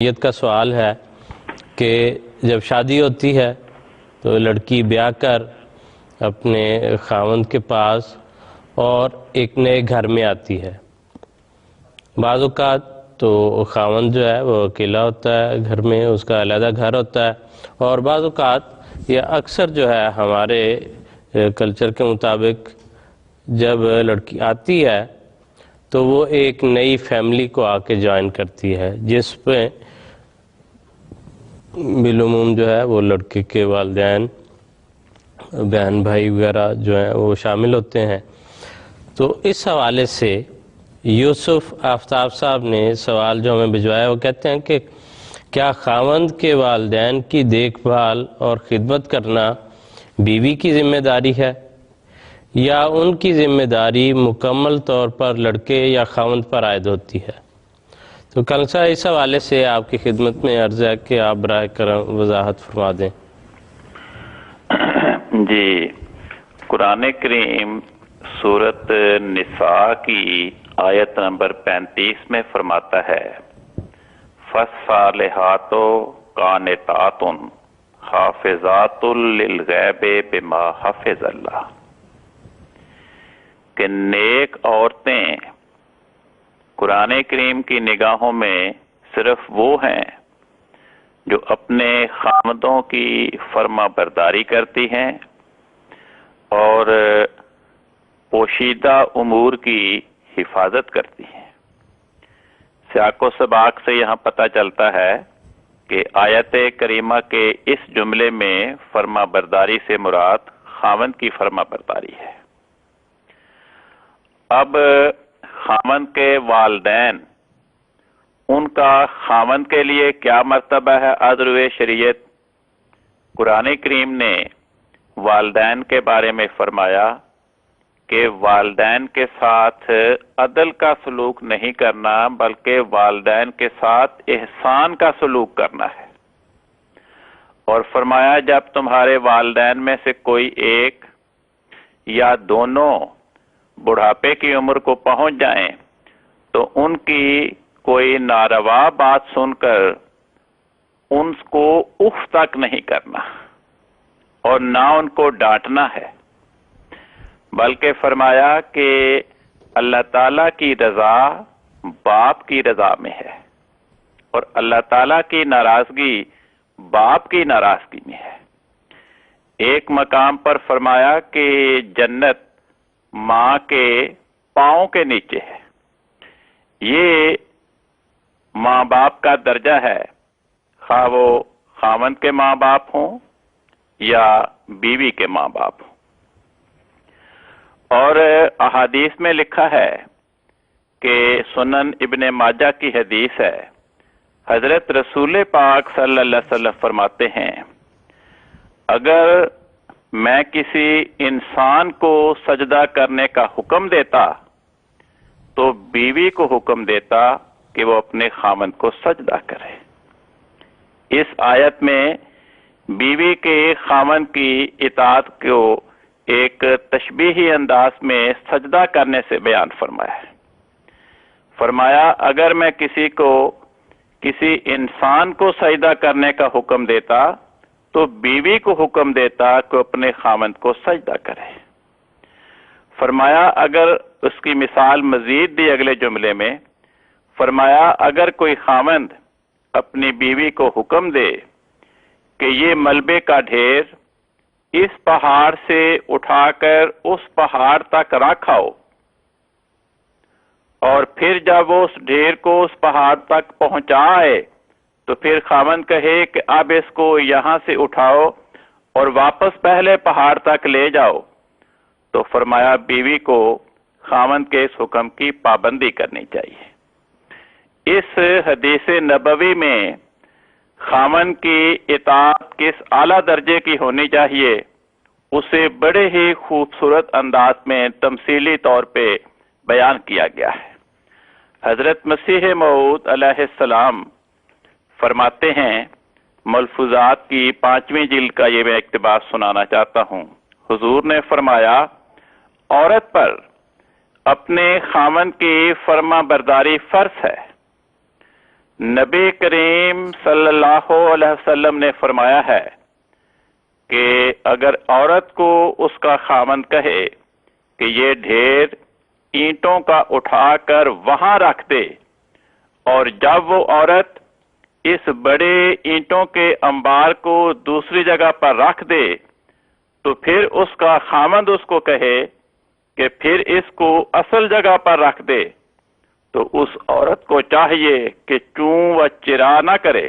نیت کا سوال ہے کہ جب شادی ہوتی ہے تو لڑکی بیاہ کر اپنے خاوند کے پاس اور ایک نئے گھر میں آتی ہے۔ بعض اوقات تو خاوند جو ہے وہ اکیلا ہوتا ہے گھر میں، اس کا علیحدہ گھر ہوتا ہے، اور بعض اوقات یا اکثر جو ہے ہمارے کلچر کے مطابق جب لڑکی آتی ہے تو وہ ایک نئی فیملی کو آ کے جوائن کرتی ہے، جس پہ بالعموم جو ہے وہ لڑکے کے والدین، بہن بھائی وغیرہ جو ہیں وہ شامل ہوتے ہیں۔ تو اس حوالے سے یوسف آفتاب صاحب نے سوال جو ہمیں بھجوایا، وہ کہتے ہیں کہ کیا خاوند کے والدین کی دیکھ بھال اور خدمت کرنا بیوی کی ذمہ داری ہے، یا ان کی ذمہ داری مکمل طور پر لڑکے یا خاوند پر عائد ہوتی ہے؟ تو کلسا اس حوالے سے آپ کی خدمت میں عرض ہے کہ آپ براہ کرم وضاحت فرما دیں۔ جی، قرآن کریم سورت نساء کی آیت نمبر 35 میں فرماتا ہے فَالصَّالِحَاتُ قَانِتَاتٌ حَافِظَاتٌ لِلْغَیبِ بِمَا حَفِظَ اللہ، کہ نیک عورتیں قرآن کریم کی نگاہوں میں صرف وہ ہیں جو اپنے خاوندوں کی فرما برداری کرتی ہیں اور پوشیدہ امور کی حفاظت کرتی ہیں۔ سیاق و سباق سے یہاں پتہ چلتا ہے کہ آیت کریمہ کے اس جملے میں فرما برداری سے مراد خاوند کی فرما برداری ہے۔ اب خاوند کے والدین، ان کا خاوند کے لیے کیا مرتبہ ہے ادروے شریعت؟ قرآن کریم نے والدین کے بارے میں فرمایا کہ والدین کے ساتھ عدل کا سلوک نہیں کرنا بلکہ والدین کے ساتھ احسان کا سلوک کرنا ہے، اور فرمایا جب تمہارے والدین میں سے کوئی ایک یا دونوں بڑھاپے کی عمر کو پہنچ جائیں تو ان کی کوئی ناروا بات سن کر ان کو اف تک نہیں کرنا اور نہ ان کو ڈانٹنا ہے، بلکہ فرمایا کہ اللہ تعالیٰ کی رضا باپ کی رضا میں ہے اور اللہ تعالیٰ کی ناراضگی باپ کی ناراضگی میں ہے۔ ایک مقام پر فرمایا کہ جنت ماں کے پاؤں کے نیچے ہے۔ یہ ماں باپ کا درجہ ہے، خواہ وہ خاوند کے ماں باپ ہوں یا بیوی کے ماں باپ ہوں۔ اور احادیث میں لکھا ہے کہ سنن ابن ماجہ کی حدیث ہے، حضرت رسول پاک صلی اللہ علیہ وسلم فرماتے ہیں اگر میں کسی انسان کو سجدہ کرنے کا حکم دیتا تو بیوی کو حکم دیتا کہ وہ اپنے خاوند کو سجدہ کرے۔ اس آیت میں بیوی کے خاوند کی اطاعت کو ایک تشبیہی انداز میں سجدہ کرنے سے بیان فرمایا ہے۔ فرمایا اگر میں کسی انسان کو سجدہ کرنے کا حکم دیتا تو بیوی کو حکم دیتا کہ اپنے خاوند کو سجدہ کرے۔ فرمایا اگر اس کی مثال مزید دی اگلے جملے میں، فرمایا اگر کوئی خاوند اپنی بیوی کو حکم دے کہ یہ ملبے کا ڈھیر اس پہاڑ سے اٹھا کر اس پہاڑ تک رکھاؤ، اور پھر جب وہ اس ڈھیر کو اس پہاڑ تک پہنچائے تو پھر خاوند کہے کہ اب اس کو یہاں سے اٹھاؤ اور واپس پہلے پہاڑ تک لے جاؤ، تو فرمایا بیوی کو خاوند کے اس حکم کی پابندی کرنی چاہیے۔ اس حدیث نبوی میں خاوند کی اطاعت کس اعلیٰ درجے کی ہونی چاہیے اسے بڑے ہی خوبصورت انداز میں تمثیلی طور پہ بیان کیا گیا ہے۔ حضرت مسیح موعود علیہ السلام فرماتے ہیں، ملفوظات کی 5ویں جلد کا یہ میں اقتباس سنانا چاہتا ہوں۔ حضور نے فرمایا عورت پر اپنے خاوند کی فرما برداری فرض ہے، نبی کریم صلی اللہ علیہ وسلم نے فرمایا ہے کہ اگر عورت کو اس کا خاوند کہے کہ یہ ڈھیر اینٹوں کا اٹھا کر وہاں رکھ دے، اور جب وہ عورت اس بڑے اینٹوں کے انبار کو دوسری جگہ پر رکھ دے تو پھر اس کا خاوند اس کو کہے کہ پھر اس کو اصل جگہ پر رکھ دے، تو اس عورت کو چاہیے کہ چوں و چرا نہ کرے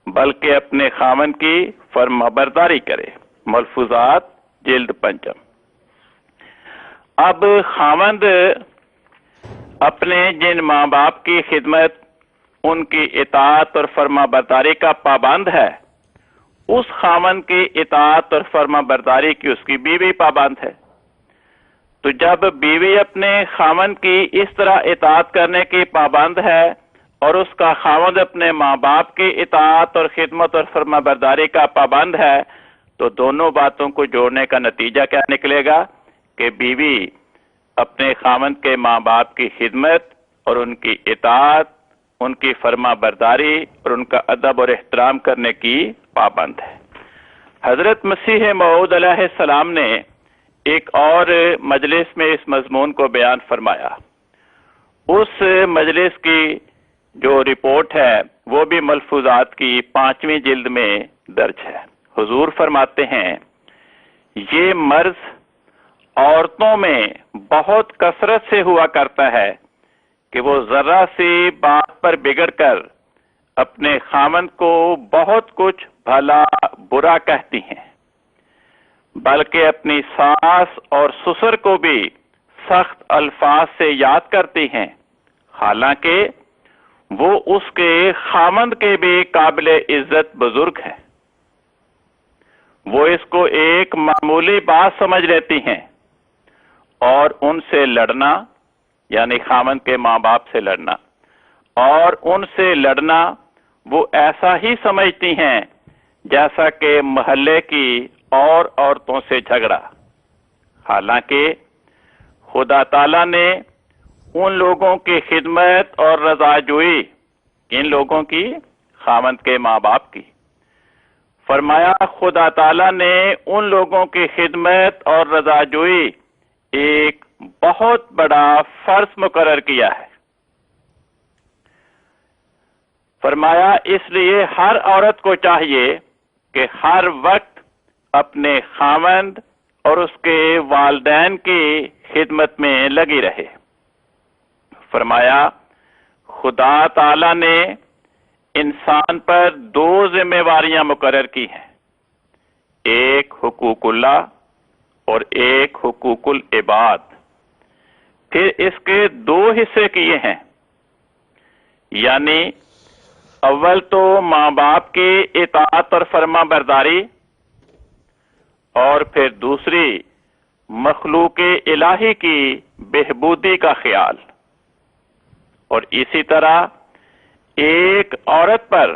بلکہ اپنے خاوند کی فرما برداری کرے۔ ملفوظات جلد 5۔ اب خاوند اپنے جن ماں باپ کی خدمت، ان کی اطاعت اور فرما برداری کا پابند ہے، اس خاوند کی اطاعت اور فرما برداری کی اس کی بیوی پابند ہے۔ تو جب بیوی اپنے خاوند کی اس طرح اطاعت کرنے کی پابند ہے اور اس کا خاوند اپنے ماں باپ کی اطاعت اور خدمت اور فرما برداری کا پابند ہے، تو دونوں باتوں کو جوڑنے کا نتیجہ کیا نکلے گا کہ بیوی اپنے خاوند کے ماں باپ کی خدمت اور ان کی اطاعت، ان کی فرما برداری اور ان کا ادب اور احترام کرنے کی پابند ہے۔ حضرت مسیح موعود علیہ السلام نے ایک اور مجلس میں اس مضمون کو بیان فرمایا۔ اس مجلس کی جو رپورٹ ہے وہ بھی ملفوظات کی 5ویں جلد میں درج ہے۔ حضور فرماتے ہیں، یہ مرض عورتوں میں بہت کثرت سے ہوا کرتا ہے کہ وہ ذرا سی بات پر بگڑ کر اپنے خاوند کو بہت کچھ بھلا برا کہتی ہیں، بلکہ اپنی ساس اور سسر کو بھی سخت الفاظ سے یاد کرتی ہیں، حالانکہ وہ اس کے خاوند کے بھی قابل عزت بزرگ ہیں۔ وہ اس کو ایک معمولی بات سمجھ لیتی ہیں اور ان سے لڑنا، یعنی خاوند کے ماں باپ سے لڑنا، اور ان سے لڑنا وہ ایسا ہی سمجھتی ہیں جیسا کہ محلے کی اور عورتوں سے جھگڑا، حالانکہ خدا تعالیٰ نے ان لوگوں کی خدمت اور رضا جوئی، ان لوگوں کی خاوند کے ماں باپ کی، فرمایا خدا تعالیٰ نے ان لوگوں کی خدمت اور رضا جوئی ایک بہت بڑا فرض مقرر کیا ہے۔ فرمایا اس لیے ہر عورت کو چاہیے کہ ہر وقت اپنے خاوند اور اس کے والدین کی خدمت میں لگی رہے۔ فرمایا خدا تعالیٰ نے انسان پر 2 ذمہ داریاں مقرر کی ہیں، ایک حقوق اللہ اور ایک حقوق العباد۔ پھر اس کے 2 حصے کیے ہیں، یعنی اول تو ماں باپ کی اطاعت اور فرما برداری، اور پھر دوسری مخلوق الہی کی بہبودی کا خیال۔ اور اسی طرح ایک عورت پر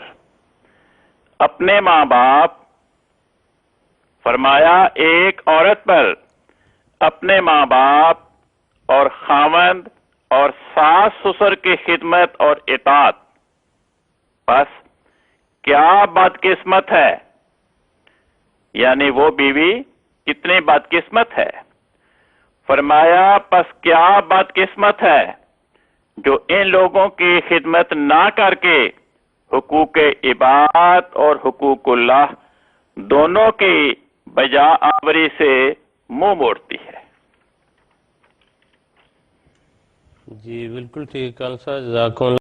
اپنے ماں باپ، فرمایا ایک عورت پر اپنے ماں باپ اور خاوند اور ساس سسر کی خدمت اور اطاعت، بس کیا بدقسمت ہے، یعنی وہ بیوی کتنی بدقسمت ہے۔ فرمایا پس کیا بدقسمت ہے جو ان لوگوں کی خدمت نہ کر کے حقوق عباد اور حقوق اللہ دونوں کی بجا آوری سے منہ موڑتی ہے۔ جی بالکل ٹھیک، کون سا جزاکم اللہ۔